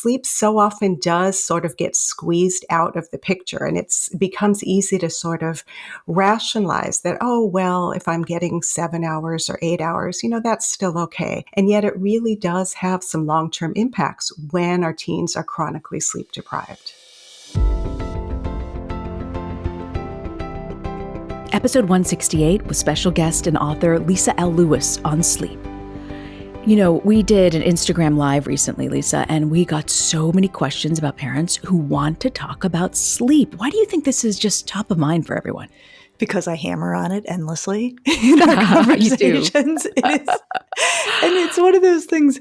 sleep so often does sort of get squeezed out of the picture, and it becomes easy to sort of rationalize that, oh, well, if I'm getting 7 hours or 8 hours, that's still okay. And yet it really does have some long-term impacts when our teens are chronically sleep deprived. Episode 168 with special guest and author Lisa L. Lewis on sleep. We did an Instagram Live recently, Lisa, and we got so many questions about parents who want to talk about sleep. Why do you think this is just top of mind for everyone? Because I hammer on it endlessly in our conversations. It is, and it's one of those things.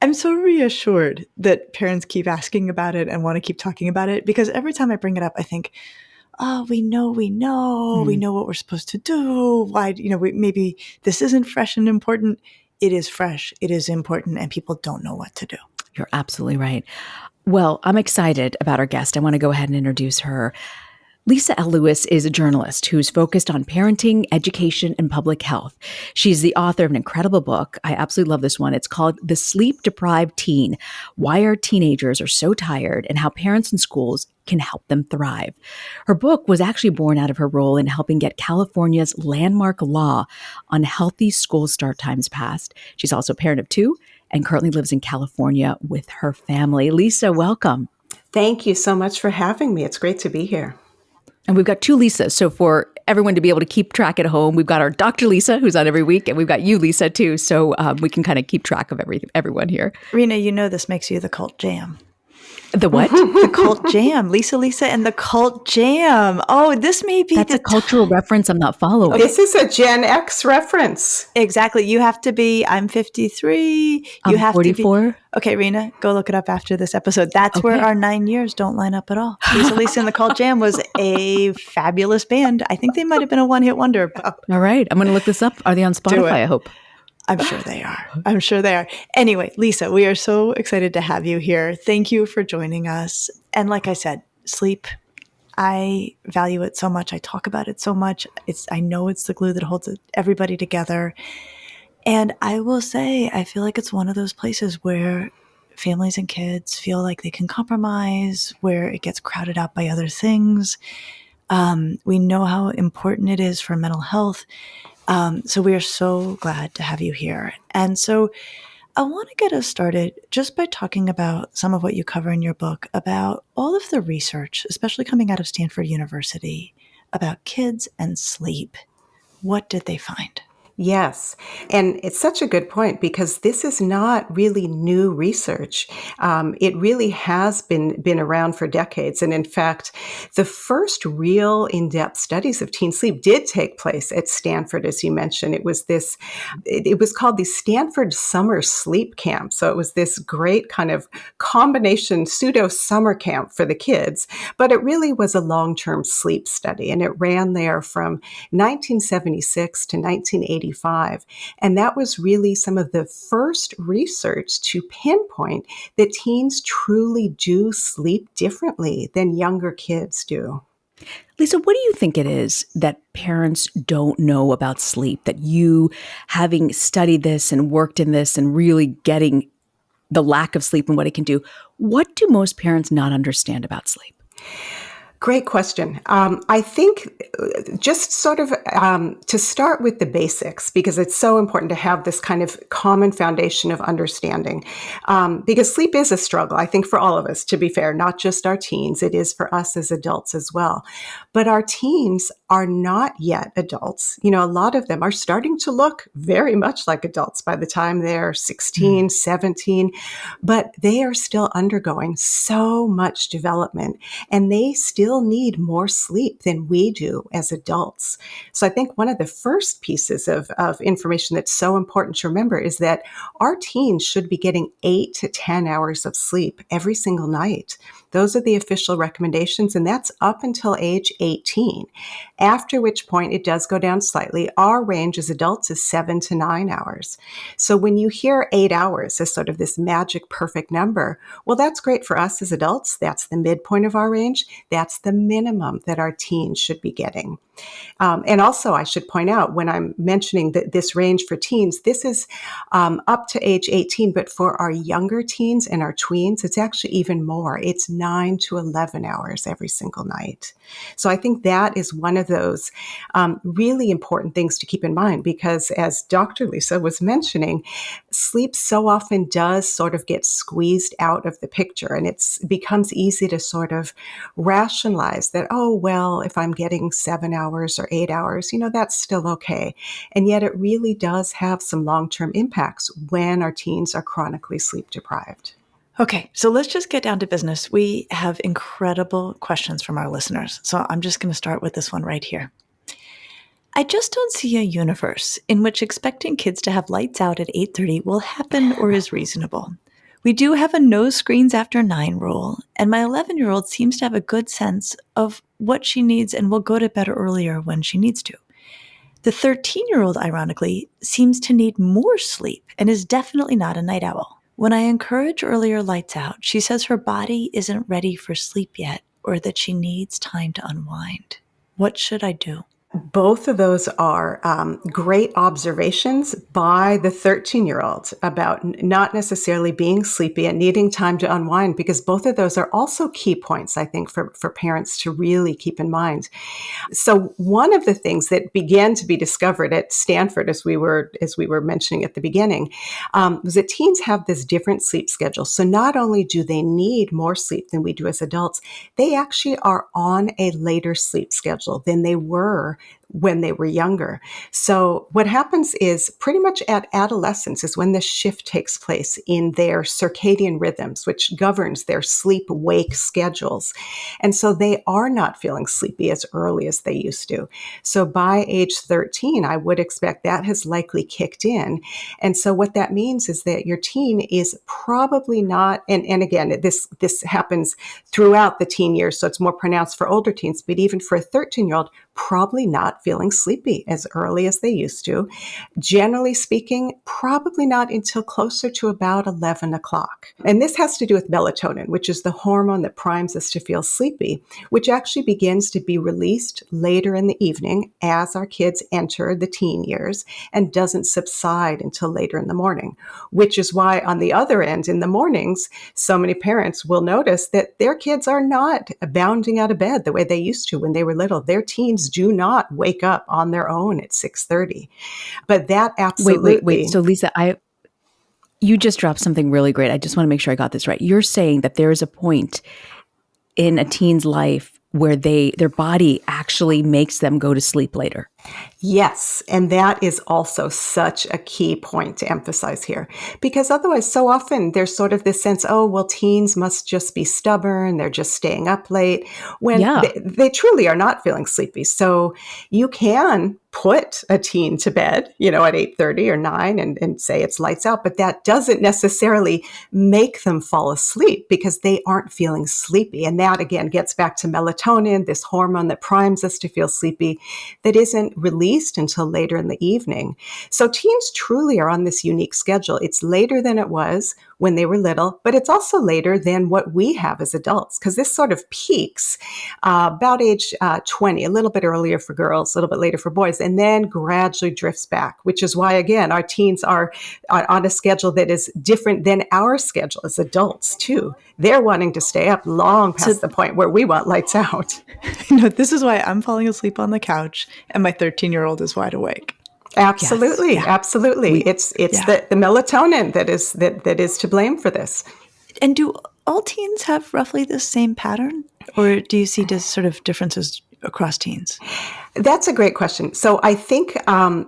I'm so reassured that parents keep asking about it and want to keep talking about it, because every time I bring it up, I think, oh, we know what we're supposed to do. Why, maybe this isn't fresh and important. It is fresh, it is important, and people don't know what to do. You're absolutely right. Well, I'm excited about our guest. I want to go ahead and introduce her. Lisa L. Lewis is a journalist who's focused on parenting, education, and public health. She's the author of an incredible book. I absolutely love this one. It's called The Sleep-Deprived Teen: Why Our Teenagers Are So Tired and How Parents and Schools Can Help Them Thrive. Her book was actually born out of her role in helping get California's landmark law on healthy school start times passed. She's also a parent of 2 and currently lives in California with her family. Lisa, welcome. Thank you so much for having me. It's great to be here. And we've got 2 Lisas. So for everyone to be able to keep track at home, we've got our Dr. Lisa, who's on every week, and we've got you, Lisa, too. So we can kind of keep track of everyone here. Reena, this makes you the cult jam. The what? The cult jam. Lisa, and the cult jam. Oh, this may be That's a cultural reference I'm not following. This is a Gen X reference. Exactly. You have to be, I'm 53. I'm you have 44. to be. Okay, Reena, go look it up after this episode. That's where our 9 years don't line up at all. Lisa and the Cult Jam was a fabulous band. I think they might have been a one-hit wonder. All right. I'm going to look this up. Are they on Spotify, I hope? I'm sure they are. Anyway, Lisa, we are so excited to have you here. Thank you for joining us. And like I said, sleep, I value it so much. I talk about it so much. I know it's the glue that holds everybody together. And I will say, I feel like it's one of those places where families and kids feel like they can compromise, where it gets crowded out by other things. We know how important it is for mental health. So we are so glad to have you here. And so I want to get us started just by talking about some of what you cover in your book about all of the research, especially coming out of Stanford University, about kids and sleep. What did they find? Yes. And it's such a good point, because this is not really new research. It really has been around for decades. And in fact, the first real in-depth studies of teen sleep did take place at Stanford, as you mentioned. It was called the Stanford Summer Sleep Camp. So it was this great kind of combination pseudo summer camp for the kids, but it really was a long-term sleep study. And it ran there from 1976 to 1985. And that was really some of the first research to pinpoint that teens truly do sleep differently than younger kids do. Lisa, what do you think it is that parents don't know about sleep, that you, having studied this and worked in this and really getting the lack of sleep and what it can do, what do most parents not understand about sleep? Great question. I think just sort of to start with the basics, because it's so important to have this kind of common foundation of understanding, because sleep is a struggle, I think, for all of us, to be fair, not just our teens. It is for us as adults as well. But our teens are not yet adults. A lot of them are starting to look very much like adults by the time they're 16, 17, but they are still undergoing so much development, and they still need more sleep than we do as adults. So I think one of the first pieces of information that's so important to remember is that our teens should be getting 8 to 10 hours of sleep every single night. Those are the official recommendations, and that's up until age 18, after which point it does go down slightly. Our range as adults is 7 to 9 hours. So when you hear 8 hours as sort of this magic perfect number, well, that's great for us as adults. That's the midpoint of our range. That's the minimum that our teens should be getting. And also, I should point out when I'm mentioning this range for teens, this is up to age 18, but for our younger teens and our tweens, it's actually even more. It's 9 to 11 hours every single night. So I think that is one of those really important things to keep in mind, because as Dr. Lisa was mentioning, sleep so often does sort of get squeezed out of the picture, and it becomes easy to sort of rationalize that, oh, well, if I'm getting 7 hours or 8 hours, that's still okay. And yet it really does have some long-term impacts when our teens are chronically sleep deprived. Okay, so let's just get down to business. We have incredible questions from our listeners. So I'm just going to start with this one right here. I just don't see a universe in which expecting kids to have lights out at 8:30 will happen or is reasonable. We do have a no screens after 9 rule, and my 11-year-old seems to have a good sense of what she needs and will go to bed earlier when she needs to. The 13-year-old, ironically, seems to need more sleep and is definitely not a night owl. When I encourage earlier lights out, she says her body isn't ready for sleep yet or that she needs time to unwind. What should I do? Both of those are great observations by the 13-year-old about not necessarily being sleepy and needing time to unwind, because both of those are also key points, I think, for parents to really keep in mind. So one of the things that began to be discovered at Stanford, as we were mentioning at the beginning, was that teens have this different sleep schedule. So not only do they need more sleep than we do as adults, they actually are on a later sleep schedule than they were when they were younger. So what happens is pretty much at adolescence is when the shift takes place in their circadian rhythms, which governs their sleep-wake schedules. And so they are not feeling sleepy as early as they used to. So by age 13, I would expect that has likely kicked in. And so what that means is that your teen is probably not, and again, this happens throughout the teen years, so it's more pronounced for older teens, but even for a 13-year-old, probably not feeling sleepy as early as they used to. Generally speaking, probably not until closer to about 11 o'clock. And this has to do with melatonin, which is the hormone that primes us to feel sleepy, which actually begins to be released later in the evening as our kids enter the teen years and doesn't subside until later in the morning, which is why on the other end, in the mornings, so many parents will notice that their kids are not bounding out of bed the way they used to when they were little. Their teens do not wake up on their own at 6:30. But that absolutely... Wait. So Lisa, you just dropped something really great. I just want to make sure I got this right. You're saying that there is a point in a teen's life where their body actually makes them go to sleep later. Yes, and that is also such a key point to emphasize here, because otherwise so often there's sort of this sense, oh, well, teens must just be stubborn, they're just staying up late, when they truly are not feeling sleepy. So you can put a teen to bed, at 8:30 or 9 and say it's lights out, but that doesn't necessarily make them fall asleep because they aren't feeling sleepy. And that, again, gets back to melatonin, this hormone that primes us to feel sleepy, that isn't released until later in the evening. So teens truly are on this unique schedule. It's later than it was when they were little, but it's also later than what we have as adults, because this sort of peaks about age 20, a little bit earlier for girls, a little bit later for boys, and then gradually drifts back, which is why, again, our teens are on a schedule that is different than our schedule as adults, too. They're wanting to stay up long past the point where we want lights out. This is why I'm falling asleep on the couch and my 13-year-old is wide awake. Absolutely. Yes, yeah. Absolutely. It's the melatonin that is to blame for this. And do all teens have roughly the same pattern, or do you see sort of differences across teens? That's a great question. So I think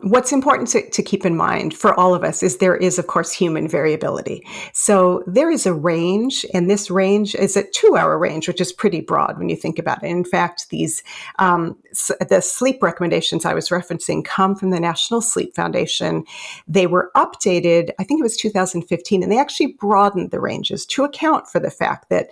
what's important to keep in mind for all of us is there is, of course, human variability. So there is a range, and this range is a 2-hour range, which is pretty broad when you think about it. In fact, these the sleep recommendations I was referencing come from the National Sleep Foundation. They were updated, I think it was 2015, and they actually broadened the ranges to account for the fact that,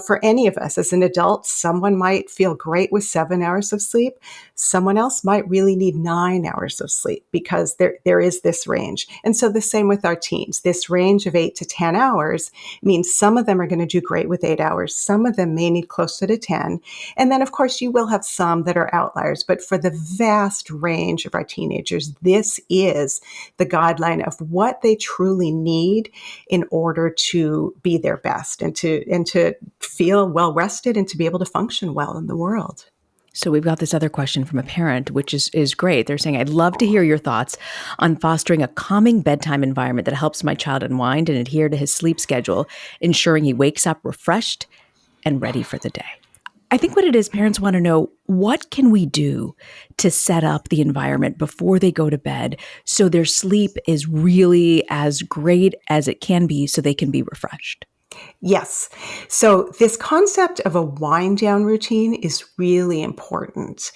for any of us as an adult, someone might feel great with 7 hours of sleep. Someone else might really need 9 hours of sleep because there is this range. And so the same with our teens. This range of 8 to 10 hours means some of them are going to do great with 8 hours. Some of them may need closer to 10. And then, of course, you will have some that are outliers. But for the vast range of our teenagers, this is the guideline of what they truly need in order to be their best and to feel well rested and to be able to function well in the world. So we've got this other question from a parent, which is great. They're saying, I'd love to hear your thoughts on fostering a calming bedtime environment that helps my child unwind and adhere to his sleep schedule, ensuring he wakes up refreshed and ready for the day. I think what it is, parents want to know, what can we do to set up the environment before they go to bed so their sleep is really as great as it can be so they can be refreshed? Yes. So this concept of a wind down routine is really important.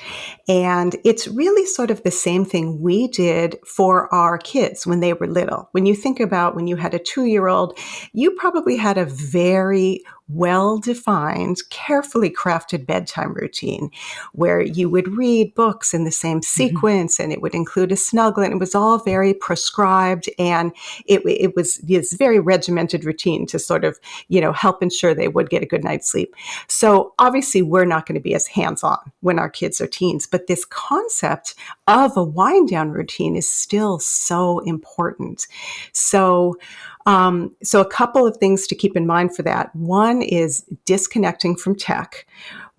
And it's really sort of the same thing we did for our kids when they were little. When you think about when you had a 2-year-old, you probably had a very well-defined, carefully crafted bedtime routine where you would read books in the same sequence and it would include a snuggle, and it was all very prescribed, and it was this very regimented routine to sort of, help ensure they would get a good night's sleep. So obviously we're not going to be as hands-on when our kids are teens, but this concept of a wind down routine is still so important. So a couple of things to keep in mind for that. One is disconnecting from tech,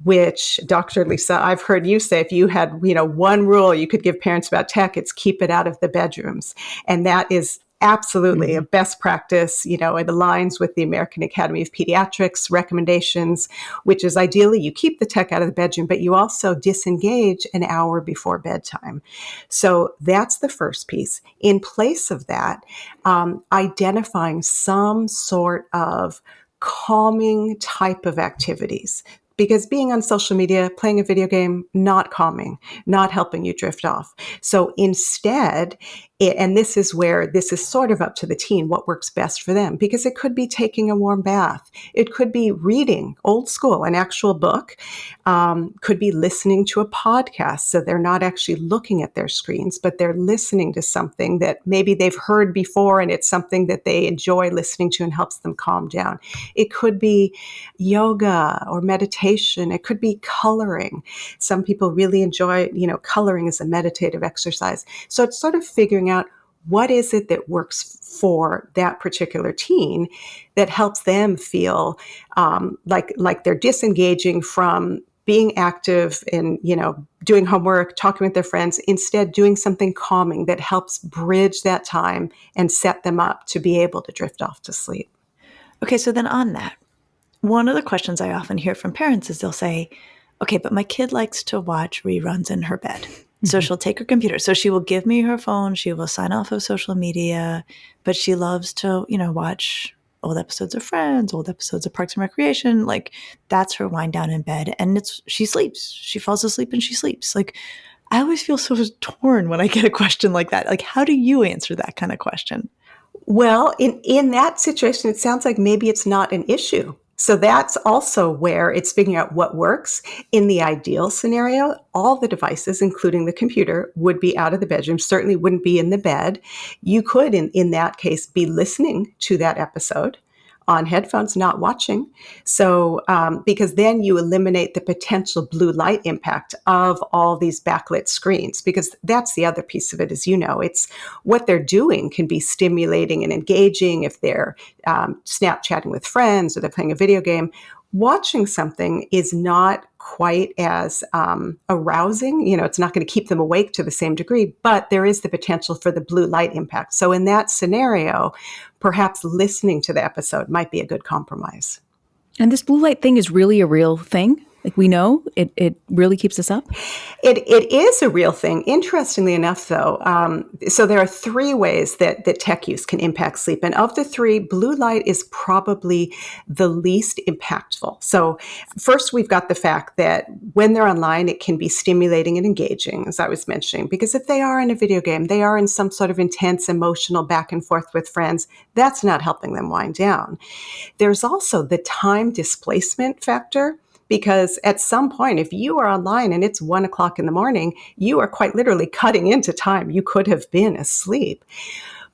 which, Dr. Lisa, I've heard you say if you had, one rule you could give parents about tech, it's keep it out of the bedrooms. And that is absolutely a best practice. It aligns with the American Academy of Pediatrics recommendations, which is ideally you keep the tech out of the bedroom, but you also disengage an hour before bedtime. So that's the first piece. In place of that, identifying some sort of calming type of activities. Because being on social media, playing a video game, not calming, not helping you drift off. So instead, and this is where this is sort of up to the teen, what works best for them, because it could be taking a warm bath. It could be reading old school, an actual book, could be listening to a podcast. So they're not actually looking at their screens, but they're listening to something that maybe they've heard before and it's something that they enjoy listening to and helps them calm down. It could be yoga or meditation. It could be coloring. Some people really enjoy, coloring as a meditative exercise. So it's sort of figuring out what is it that works for that particular teen that helps them feel like they're disengaging from being active and, doing homework, talking with their friends, instead doing something calming that helps bridge that time and set them up to be able to drift off to sleep. Okay, so then on that, one of the questions I often hear from parents is they'll say, okay, but my kid likes to watch reruns in her bed. So she'll take her computer. So she will give me her phone. She will sign off of social media, but she loves to, watch old episodes of Friends, old episodes of Parks and Recreation. Like that's her wind down in bed. And she sleeps. She falls asleep and she sleeps. Like I always feel so torn when I get a question like that. Like, how do you answer that kind of question? Well, in that situation, it sounds like maybe it's not an issue. So that's also where it's figuring out what works. In the ideal scenario, all the devices, including the computer, would be out of the bedroom, certainly wouldn't be in the bed. You could, in that case, be listening to that episode on headphones, not watching. So, because then you eliminate the potential blue light impact of all these backlit screens, because that's the other piece of it, as it's what they're doing can be stimulating and engaging if they're Snapchatting with friends or they're playing a video game. Watching something is not quite as arousing. It's not going to keep them awake to the same degree, but there is the potential for the blue light impact. So in that scenario, perhaps listening to the episode might be a good compromise. And this blue light thing is really a real thing? Like we know it really keeps us up? It is a real thing. Interestingly enough, though, so there are 3 ways that tech use can impact sleep. And of the 3, blue light is probably the least impactful. So first, we've got the fact that when they're online, it can be stimulating and engaging, as I was mentioning, because if they are in a video game, they are in some sort of intense emotional back and forth with friends, that's not helping them wind down. There's also the time displacement factor. Because at some point, if you are online and it's 1 o'clock in the morning, you are quite literally cutting into time you could have been asleep.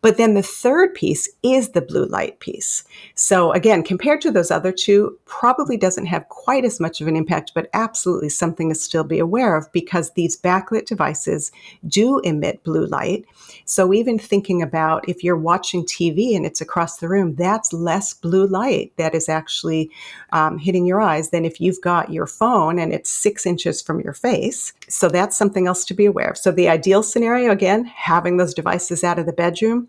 But then the third piece is the blue light piece. So again, compared to those other two, probably doesn't have quite as much of an impact, but absolutely something to still be aware of, because these backlit devices do emit blue light. So even thinking about if you're watching TV and it's across the room, that's less blue light that is actually hitting your eyes than if you've got your phone and it's 6 inches from your face. So that's something else to be aware of. So the ideal scenario, again, having those devices out of the bedroom.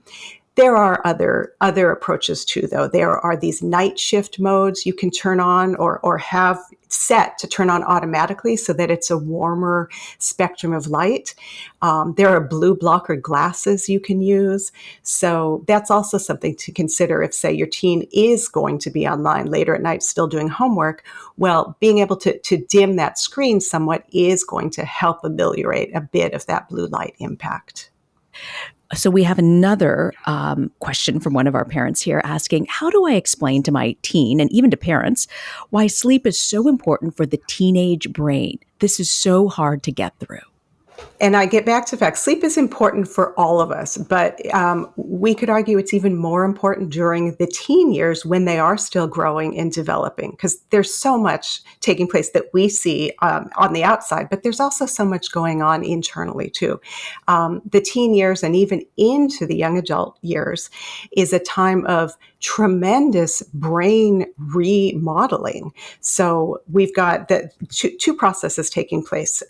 There are other approaches too, though. There are these night shift modes you can turn on or have set to turn on automatically so that it's a warmer spectrum of light. There are blue blocker glasses you can use. So that's also something to consider if, say, your teen is going to be online later at night still doing homework. Well, being able to dim that screen somewhat is going to help ameliorate a bit of that blue light impact. So we have another question from one of our parents here asking, how do I explain to my teen and even to parents why sleep is so important for the teenage brain? This is so hard to get through. And I get back to the fact, sleep is important for all of us, but we could argue it's even more important during the teen years when they are still growing and developing, because there's so much taking place that we see on the outside, but there's also so much going on internally too. The teen years and even into the young adult years is a time of tremendous brain remodeling. So we've got the two processes taking place,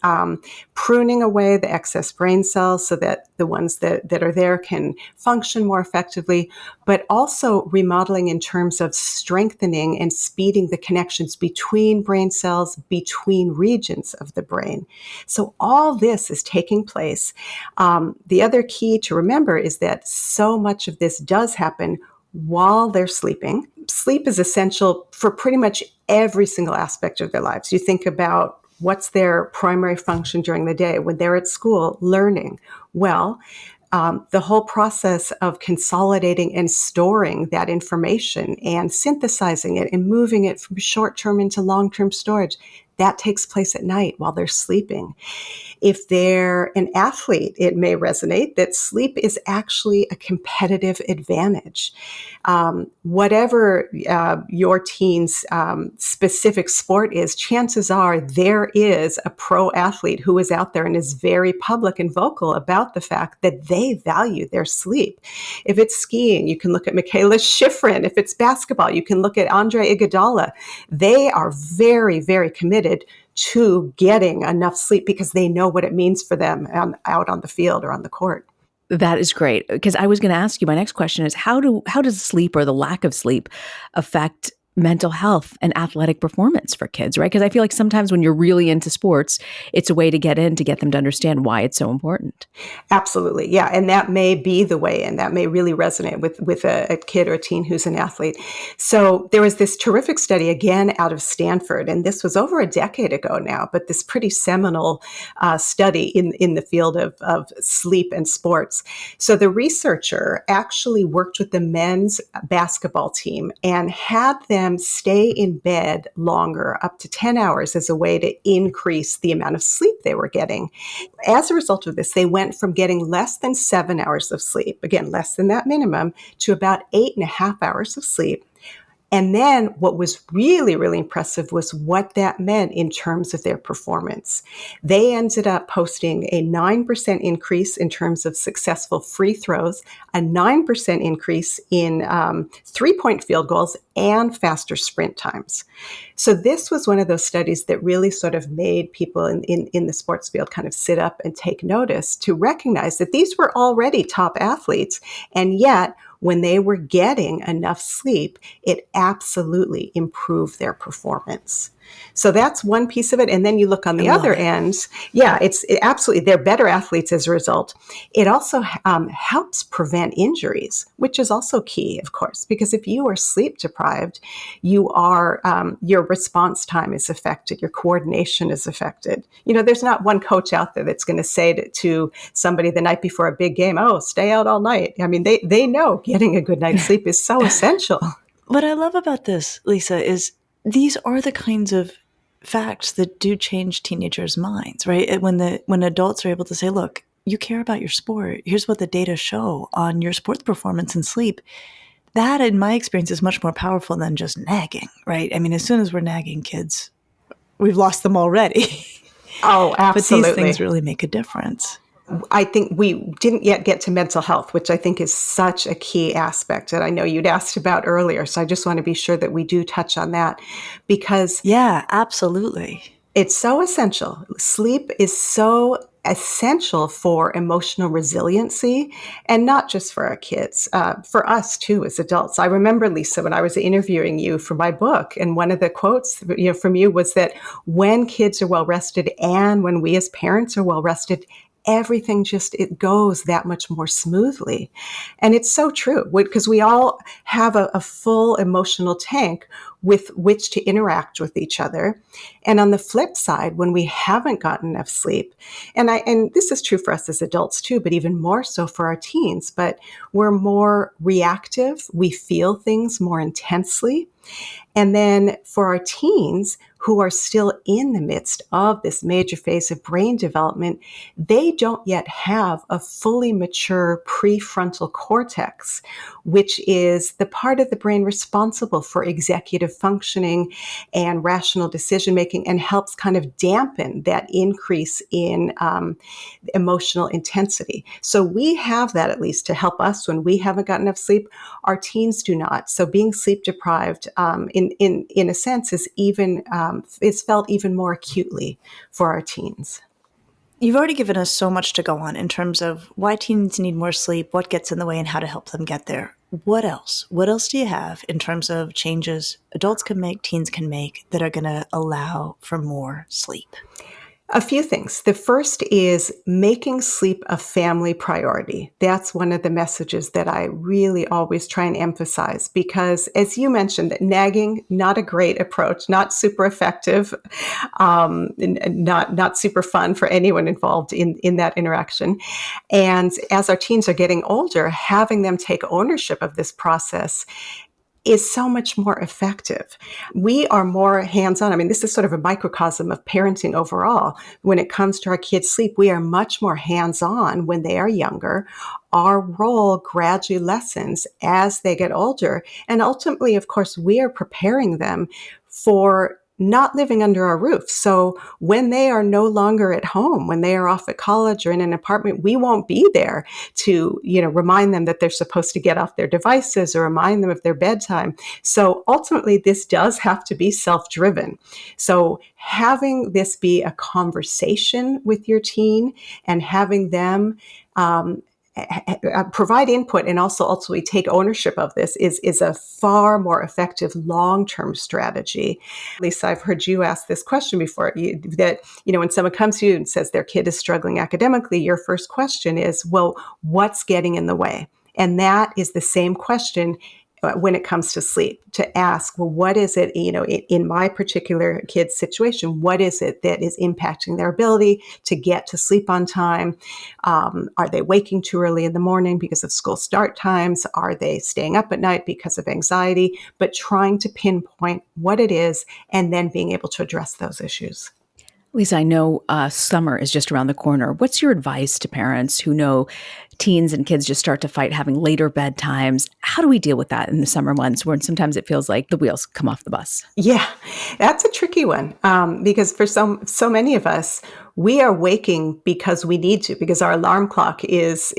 pruning away the excess brain cells so that the ones that are there can function more effectively, but also remodeling in terms of strengthening and speeding the connections between brain cells, between regions of the brain. So all this is taking place. The other key to remember is that so much of this does happen while they're sleeping. Sleep is essential for pretty much every single aspect of their lives. You think about what's their primary function during the day when they're at school learning. Well, the whole process of consolidating and storing that information and synthesizing it and moving it from short-term into long-term storage, that takes place at night while they're sleeping. If they're an athlete, it may resonate that sleep is actually a competitive advantage. Whatever your teen's specific sport is, chances are there is a pro athlete who is out there and is very public and vocal about the fact that they value their sleep. If it's skiing, you can look at Michaela Schifrin. If it's basketball, you can look at Andre Iguodala. They are very, very committed to getting enough sleep because they know what it means for them out on the field or on the court. That is great, because I was going to ask you, my next question is how does sleep or the lack of sleep affect mental health and athletic performance for kids, right? Because I feel like sometimes when you're really into sports, it's a way to get them to understand why it's so important. Absolutely. Yeah. And that may be the way in. That may really resonate with a kid or a teen who's an athlete. So there was this terrific study, again, out of Stanford, and this was over a decade ago now, but this pretty seminal study in the field of sleep and sports. So the researcher actually worked with the men's basketball team and had them stay in bed longer, up to 10 hours, as a way to increase the amount of sleep they were getting. As a result of this, they went from getting less than 7 hours of sleep, again, less than that minimum, to about 8.5 hours of sleep. And then what was really, really impressive was what that meant in terms of their performance. They ended up posting a 9% increase in terms of successful free throws, a 9% increase in 3-point field goals, and faster sprint times. So this was one of those studies that really sort of made people in the sports field kind of sit up and take notice to recognize that these were already top athletes, and yet when they were getting enough sleep, it absolutely improved their performance. So that's one piece of it. And then you look on the other end. Yeah, it's absolutely, they're better athletes as a result. It also helps prevent injuries, which is also key, of course, because if you are sleep deprived, you are, your response time is affected, your coordination is affected. You know, there's not one coach out there that's going to say to somebody the night before a big game, oh, stay out all night. I mean, they know getting a good night's sleep is so essential. What I love about this, Lisa, is these are the kinds of facts that do change teenagers' minds, right? When adults are able to say, look, you care about your sport. Here's what the data show on your sports performance and sleep. That, in my experience, is much more powerful than just nagging, right? I mean, as soon as we're nagging kids, we've lost them already. Oh, But these things absolutely. really make a difference. I think we didn't yet get to mental health, which I think is such a key aspect that I know you'd asked about earlier. So I just want to be sure that we do touch on that because Yeah, absolutely. it's so essential. Sleep is so essential for emotional resiliency and not just for our kids, for us too as adults. I remember, Lisa, when I was interviewing you for my book, and one of the quotes from you was that when kids are well rested and when we as parents are well rested, everything just it goes that much more smoothly. And it's so true because we all have a full emotional tank with which to interact with each other. And on the flip side, when we haven't gotten enough sleep, and this is true for us as adults too, but even more so for our teens, but we're more reactive, we feel things more intensely. And then for our teens who are still in the midst of this major phase of brain development, they don't yet have a fully mature prefrontal cortex, which is the part of the brain responsible for executive functioning and rational decision making and helps kind of dampen that increase in emotional intensity. So we have that at least to help us when we haven't gotten enough sleep. Our teens do not. So being sleep deprived, in a sense, is felt even more acutely for our teens. You've already given us so much to go on in terms of why teens need more sleep, what gets in the way, and how to help them get there. What else? What else do you have in terms of changes adults can make, teens can make that are going to allow for more sleep? A few things. The first is making sleep a family priority. That's one of the messages that I really always try and emphasize because, as you mentioned, nagging, not a great approach, not super effective, not super fun for anyone involved in that interaction. And as our teens are getting older, having them take ownership of this process is so much more effective. We are more hands-on. I mean, this is sort of a microcosm of parenting overall. When it comes to our kids' sleep, we are much more hands-on when they are younger. Our role gradually lessens as they get older. And ultimately, of course, we are preparing them for not living under our roof. So when they are no longer at home, when they are off at college or in an apartment, we won't be there to, remind them that they're supposed to get off their devices or remind them of their bedtime. So ultimately, this does have to be self-driven. So having this be a conversation with your teen and having them provide input and also ultimately take ownership of this is a far more effective long-term strategy. Lisa, I've heard you ask this question before, that when someone comes to you and says their kid is struggling academically, your first question is, well, what's getting in the way? And that is the same question when it comes to sleep, to ask, well, what is it, in my particular kid's situation, what is it that is impacting their ability to get to sleep on time? Are they waking too early in the morning because of school start times? Are they staying up at night because of anxiety? But trying to pinpoint what it is and then being able to address those issues. Lisa, I know summer is just around the corner. What's your advice to parents who know teens and kids just start to fight having later bedtimes? How do we deal with that in the summer months when sometimes it feels like the wheels come off the bus? Yeah, that's a tricky one because for so many of us, we are waking because we need to, because our alarm clock is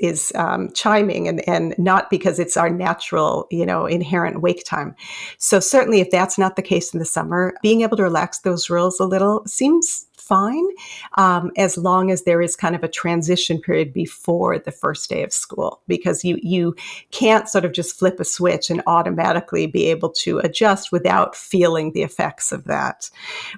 chiming, and not because it's our natural, inherent wake time. So certainly, if that's not the case in the summer, being able to relax those rules a little seems fine, as long as there is kind of a transition period before the first day of school, because you can't sort of just flip a switch and automatically be able to adjust without feeling the effects of that,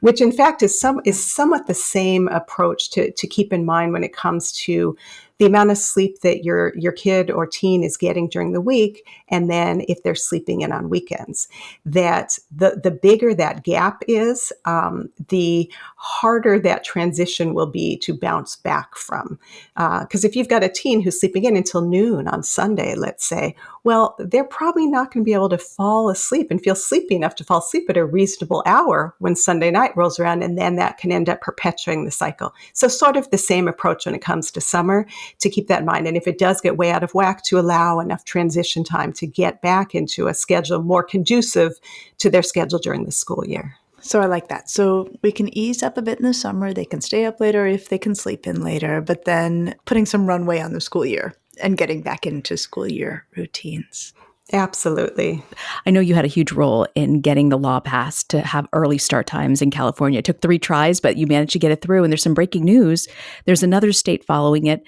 which in fact is somewhat the same approach to keep in mind when it comes to the amount of sleep that your kid or teen is getting during the week, and then if they're sleeping in on weekends. That the bigger that gap is, the harder that transition will be to bounce back from. Because if you've got a teen who's sleeping in until noon on Sunday, let's say, well, they're probably not going to be able to fall asleep and feel sleepy enough to fall asleep at a reasonable hour when Sunday night rolls around, and then that can end up perpetuating the cycle. So sort of the same approach when it comes to summer, to keep that in mind. And if it does get way out of whack, to allow enough transition time to get back into a schedule more conducive to their schedule during the school year. So I like that. So we can ease up a bit in the summer. They can stay up later if they can sleep in later, but then putting some runway on the school year and getting back into school year routines. Absolutely. I know you had a huge role in getting the law passed to have early start times in California. It took 3 tries, but you managed to get it through. And there's some breaking news. There's another state following it.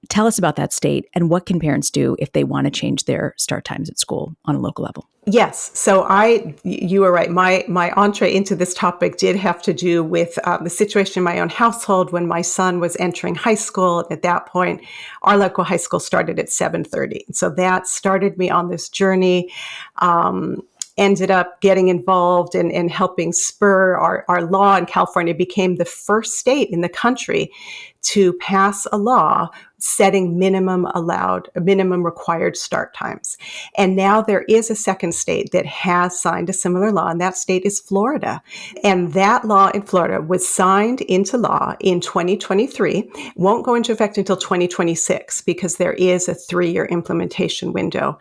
Tell us about that state, and what can parents do if they want to change their start times at school on a local level? Yes. So you were right. My entree into this topic did have to do with the situation in my own household when my son was entering high school. At that point, our local high school started at 7:30. So that started me on this journey. Ended up getting involved in helping spur our law in California. Became the first state in the country to pass a law setting minimum required start times. And now there is a second state that has signed a similar law, and that state is Florida. And that law in Florida was signed into law in 2023, won't go into effect until 2026 because there is a 3-year implementation window.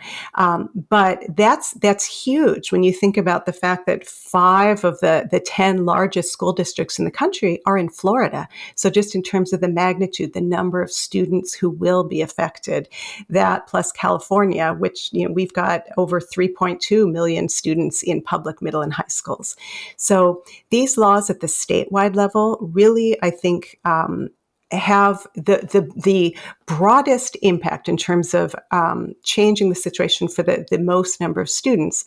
But that's huge when you think about the fact that 5 of the 10 largest school districts in the country are in Florida. So just in terms of the magnitude, the number of students who will be affected, that plus California, which we've got over 3.2 million students in public middle and high schools. So these laws at the statewide level really, I think, have the broadest impact in terms of changing the situation for the most number of students.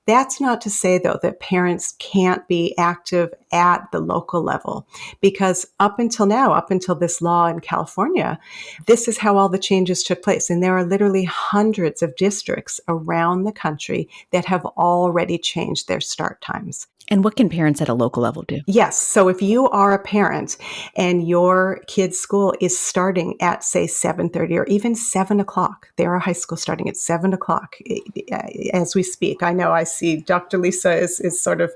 That's not to say, though, that parents can't be active at the local level, because up until this law in California, this is how all the changes took place. And there are literally hundreds of districts around the country that have already changed their start times. And what can parents at a local level do? Yes. So if you are a parent and your kid's school is starting at, say, 7:30 or even 7 o'clock, there are high schools starting at 7 o'clock as we speak. I know I see Dr. Lisa is sort of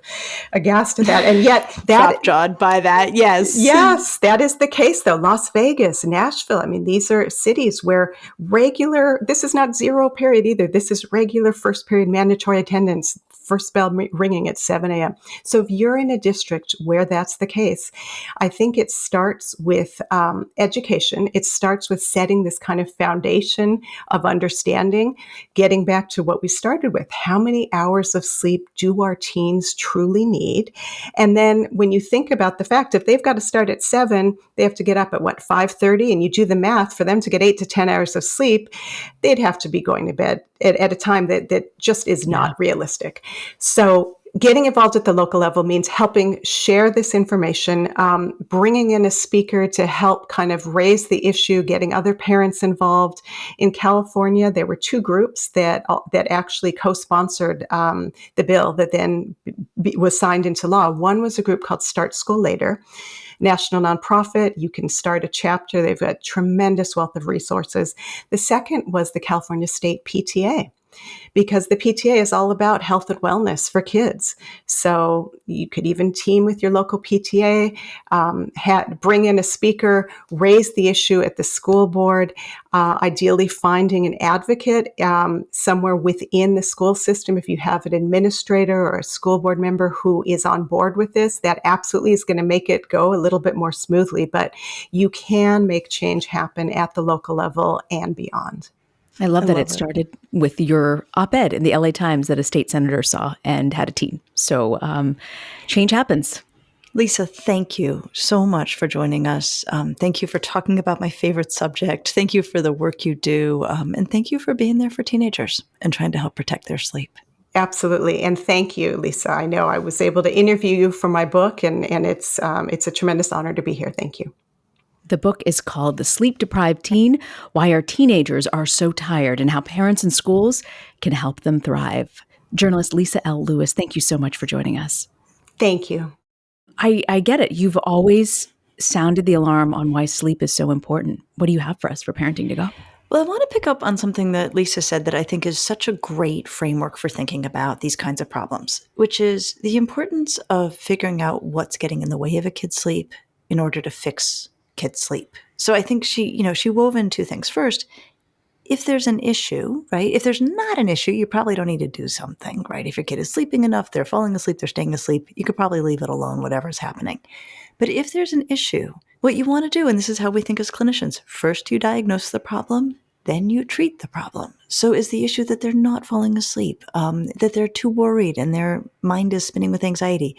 aghast at that. And yet Drop-jawed by that. Yes. Yes, that is the case, though. Las Vegas, Nashville. I mean, these are cities where this is not 0 period either. This is regular first period mandatory attendance, first bell ringing at 7 a.m. So if you're in a district where that's the case, I think it starts with education. It starts with setting this kind of foundation of understanding, getting back to what we started with. How many hours of sleep do our teens truly need? And then when you think about the fact, if they've got to start at 7, they have to get up at 5:30, and you do the math for them to get 8 to 10 hours of sleep, they'd have to be going to bed at a time that just is not realistic. So getting involved at the local level means helping share this information, bringing in a speaker to help kind of raise the issue, getting other parents involved. In California, there were 2 groups that actually co-sponsored the bill that then was signed into law. One was a group called Start School Later, national nonprofit. You can start a chapter. They've got tremendous wealth of resources. The second was the California State PTA, because the PTA is all about health and wellness for kids. So you could even team with your local PTA, bring in a speaker, raise the issue at the school board, ideally finding an advocate somewhere within the school system. If you have an administrator or a school board member who is on board with this, that absolutely is going to make it go a little bit more smoothly. But you can make change happen at the local level and beyond. I love that it started with your op-ed in the LA Times that a state senator saw and had a teen. So change happens. Lisa, thank you so much for joining us. Thank you for talking about my favorite subject. Thank you for the work you do. And thank you for being there for teenagers and trying to help protect their sleep. Absolutely. And thank you, Lisa. I know I was able to interview you for my book, and it's a tremendous honor to be here. Thank you. The book is called The Sleep-Deprived Teen: Why Our Teenagers Are So Tired and How Parents and Schools Can Help Them Thrive. Journalist Lisa L. Lewis, thank you so much for joining us. Thank you. I get it. You've always sounded the alarm on why sleep is so important. What do you have for us for parenting to go? Well, I want to pick up on something that Lisa said that I think is such a great framework for thinking about these kinds of problems, which is the importance of figuring out what's getting in the way of a kid's sleep in order to fix kids' sleep. So I think she wove in two things. First, if there's an issue, right? If there's not an issue, you probably don't need to do something, right? If your kid is sleeping enough, they're falling asleep, they're staying asleep, you could probably leave it alone, whatever's happening. But if there's an issue, what you want to do, and this is how we think as clinicians, first you diagnose the problem, then you treat the problem. So is the issue that they're not falling asleep, that they're too worried and their mind is spinning with anxiety,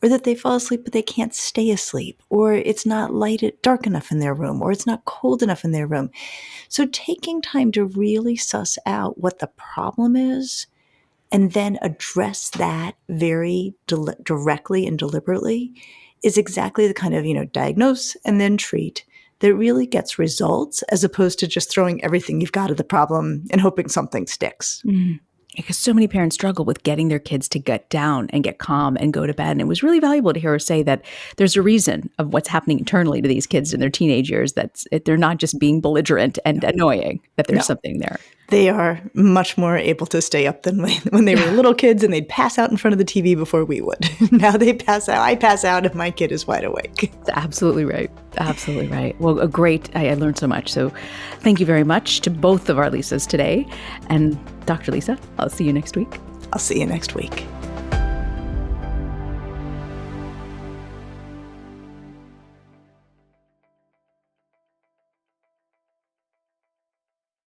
or that they fall asleep but they can't stay asleep, or it's not dark enough in their room, or it's not cold enough in their room. So taking time to really suss out what the problem is and then address that very directly and deliberately is exactly the kind of, diagnose and then treat that really gets results, as opposed to just throwing everything you've got at the problem and hoping something sticks. Mm. Because so many parents struggle with getting their kids to get down and get calm and go to bed. And it was really valuable to hear her say that there's a reason of what's happening internally to these kids in their teenage years, that they're not just being belligerent and annoying, that there's something there. They are much more able to stay up than when they were little kids and they'd pass out in front of the TV before we would. Now they pass out. I pass out if my kid is wide awake. Absolutely right. Absolutely right. Well, I learned so much. So thank you very much to both of our Lisas today. And Dr. Lisa, I'll see you next week. I'll see you next week.